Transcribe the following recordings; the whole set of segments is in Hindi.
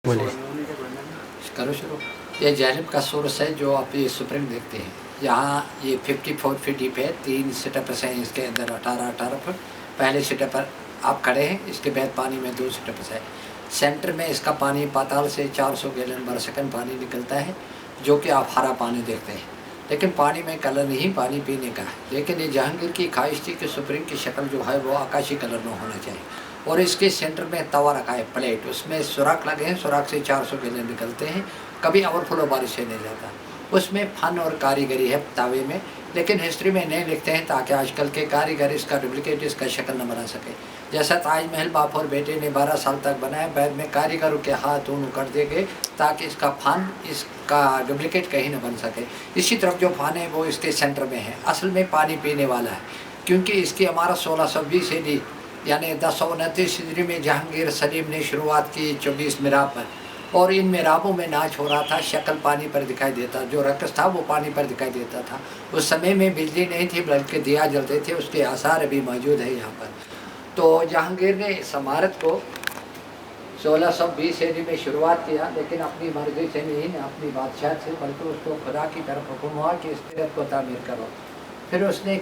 बोलिए। करो शुरू। ये जैनब का सोर्स है जो आप ये स्प्रिंग देखते हैं। यहाँ ये 54 फीट डीप है। 3 सेटअप्स हैं इसके अंदर, 18 फुट। पहले सेटअप पर आप खड़े हैं, इसके बाद पानी में 2 सेटअप्स है। सेंटर में इसका पानी पाताल से 400 गैलन पर सेकंड पानी निकलता है, जो कि आप हरा पानी देखते हैं। लेकिन पानी में कलर नहीं, पानी पीने का है। लेकिन ये जहांगीर की ख्वाहिश थी कि स्प्रिंग की शक्ल जो है वो आकाशी कलर में होना चाहिए। और इसके सेंटर में तवा रखा है, प्लेट, उसमें सुराख लगे हैं। सुराख से 400 गैलन निकलते हैं। कभी ओवरफ्लो बारिश से नहीं जाता। उसमें फन और कारीगरी है तावे में, लेकिन हिस्ट्री में नहीं लिखते हैं ताकि आजकल के कारीगर इसका डुप्लिकेट, इसका शक्ल न बना सके। जैसा ताजमहल बाप और बेटे ने 12 साल तक बनाया, बाद में कारीगरों के हाथ ऊन कर दिए गए ताकि इसका फन, इसका डुप्लिकेट कहीं न बन सके। इसी तरफ जो फन है वो इसके सेंटर में है। असल में पानी पीने वाला है, क्योंकि इसकी हमारा 1620 AD यानी 1029 हिजरी में जहांगीर सलीम ने शुरुआत की 24 मिराब पर। और इन मिराबों में नाच हो रहा था, शक्ल पानी पर दिखाई देता, जो रक़्स था वो पानी पर दिखाई देता था। उस समय में बिजली नहीं थी, बल्कि दिया जलते थे। उसके आसार अभी मौजूद है यहाँ पर। तो जहांगीर ने इस इमारत को 1620 AD में शुरुआत किया, लेकिन अपनी मर्जी से नहीं, अपनी बादशाह से, बल्कि उसको खुदा की तरफ हुक्म हुआ कि इस तीरथ को तामीर करो। फिर उसने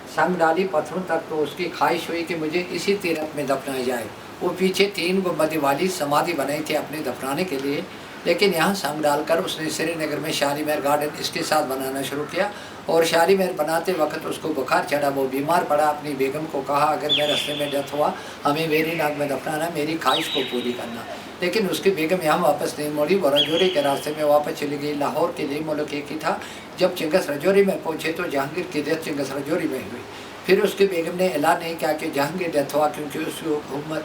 संग डाली पत्थरों तक, तो उसकी ख्वाहिश हुई कि मुझे इसी तीरथ में दफनाया जाए। वो पीछे 3 गुंबद वाली समाधि बनाई थी अपने दफनाने के लिए, लेकिन यहाँ संग डालकर उसने श्रीनगर में शालीमार गार्डन इसके साथ बनाना शुरू किया। और शालीमार बनाते वक्त उसको बुखार चढ़ा, वो बीमार पड़ा। अपनी बेगम को कहा, अगर मैं रास्ते में डेथ हुआ, हमें वेरीनाग में दफनाना, मेरी ख्वाहिश को पूरी करना। लेकिन उसकी बेगम यहाँ वापस नहीं मुड़ी, वो रजौरी के रास्ते में वापस चली गई। लाहौर के लिए मुल्क एक ही था। जब चिंगस रजौरी में पहुँचे तो जहांगीर की डेथ चिंगस रजौरी में हुई। फिर उसकी बेगम ने ऐलान नहीं किया कि जहांगीर डेथ हुआ, क्योंकि उसकी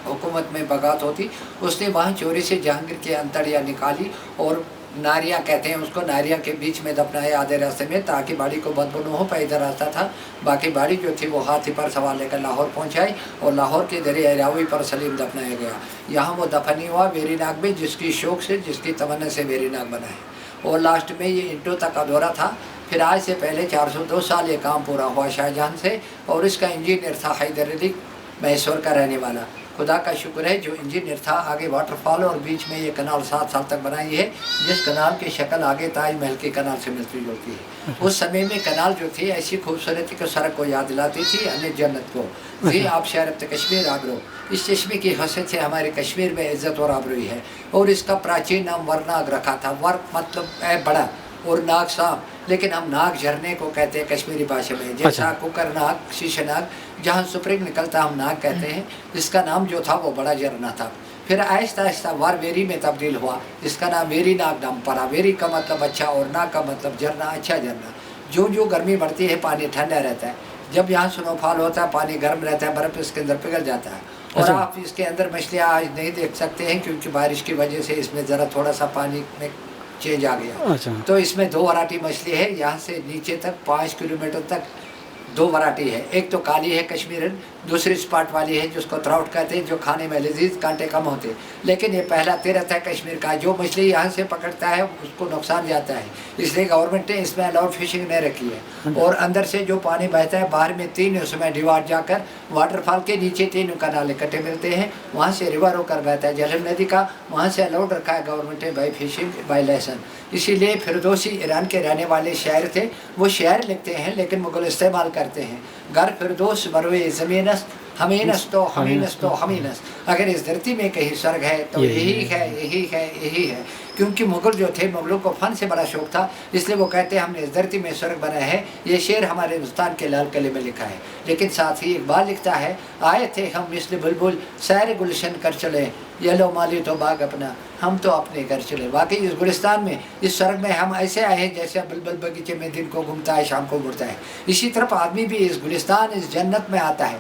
हुकूमत में बगात होती। उसने वहाँ चोरी से जहांगीर की अंतड़ियाँ निकाली और नारियाँ कहते हैं उसको, नारियाँ के बीच में दफनाया आधे रास्ते में, ताकि बाड़ी को बदबू न हो पाए। इधर रास्ता था, बाकी बाड़ी जो थी वो हाथी पर सवार लेकर लाहौर पहुँचाई और लाहौर के दरिया रावी पर सलीम दफनाया गया। यहाँ वो दफनी हुआ वेरीनाग में, जिसकी शौक से, जिसकी तमन्ना से वेरीनाग बना है। और लास्ट में ये इंटो तक का दौरा था। फिर आज से पहले 402 साल ये काम पूरा हुआ शाहजहां से। और इसका इंजीनियर था हैदर अली, मैसूर का रहने वाला। खुदा का शुक्र है जो इंजीनियर था। आगे वाटरफॉल और बीच में ये कनाल 7 साल तक बनाई है, जिस कनाल की शक्ल आगे ताजमहल के कनाल से मिलती जुलती है। उस समय में कनाल जो थी ऐसी खूबसूरती को सड़क को याद दिलाती थी, अन्य जन्नत को। जी आप शहर कश्मीर आगरो, इस चश्मे की हसरत से हमारे कश्मीर में इज्जत और आबरूई है। और इसका प्राचीन नाम वरनाग रखा था। वर्क मतलब है बड़ा और नाग सांप, लेकिन हम नाग झरने को कहते हैं कश्मीरी भाषा में। जैसा कुकर नाग, शीशनाग, जहाँ स्प्रिंग निकलता हम नाग कहते हैं। इसका नाम जो था वो बड़ा झरना था। फिर आहिस्ता आहिस्ता वार वेरी में तब्दील हुआ, जिसका नाम वेरी नाग नाम पड़ा। वेरी का मतलब अच्छा और नाग का मतलब झरना, अच्छा झरना। जो जो गर्मी बढ़ती है पानी ठंडा रहता है। जब यहाँ स्नोफॉल होता है पानी गर्म रहता है, बर्फ़ इसके अंदर पिघल जाता है। और आप इसके अंदर मछलियाँ आज नहीं देख सकते हैं, क्योंकि बारिश की वजह से इसमें ज़रा थोड़ा सा पानी में चेंज आ गया। तो इसमें 2 वैरायटी मछली है। यहाँ से नीचे तक 5 किलोमीटर तक 2 वैरायटी है। एक तो काली है कश्मीरन, दूसरी स्पॉट वाली है जिसको ट्राउट कहते हैं, जो खाने में लजीज, कांटे कम होते। लेकिन ये पहला तीरथ है कश्मीर का। जो मछली यहाँ से पकड़ता है उसको नुकसान जाता है, इसलिए गवर्नमेंट ने इसमें अलाउड फिशिंग नहीं रखी है। और अंदर से जो पानी बहता है, बाहर में 3 उसमें डिवाइड जाकर वाटरफॉल के नीचे 3 कनाल इकट्ठे मिलते हैं, वहाँ से रिवर होकर बहता है झेलम नदी का। वहाँ से अलाउड रखा है गवर्नमेंट ने बाई फिशिंग, बाई लाइसेंस। इसीलिए फिरदौसी ईरान के रहने वाले शायर थे। वो शायर लिखते हैं लेकिन मुगल इस्तेमाल करते हैं। घर फिरदौस बरवे ज़मीनस, हमीनस तो हमीनस तो हमीनस। अगर इस धरती में कहीं स्वर्ग है तो यही है, यही है, यही है। क्योंकि मुगल जो थे, मुगलों को फन से बड़ा शौक था, इसलिए वो कहते हैं हमने इस धरती में स्वर्ग बनाया है। ये शेर हमारे हिंदुस्तान के लाल किले में लिखा है। लेकिन साथ ही इकबाल लिखता है, आए थे हम मिस्ल बुलबुल, सैर गुलशन कर चले, ये लो माली तो बाग अपना, हम तो अपने घर चले। वाकई इस गुलिस्तान में, इस स्वर्ग में हम ऐसे आए हैं जैसे बुलबुल बगीचे में दिन को घूमता है, शाम को मुड़ता है। इसी तरफ आदमी भी इस गुलिस्तान, इस जन्नत में आता है।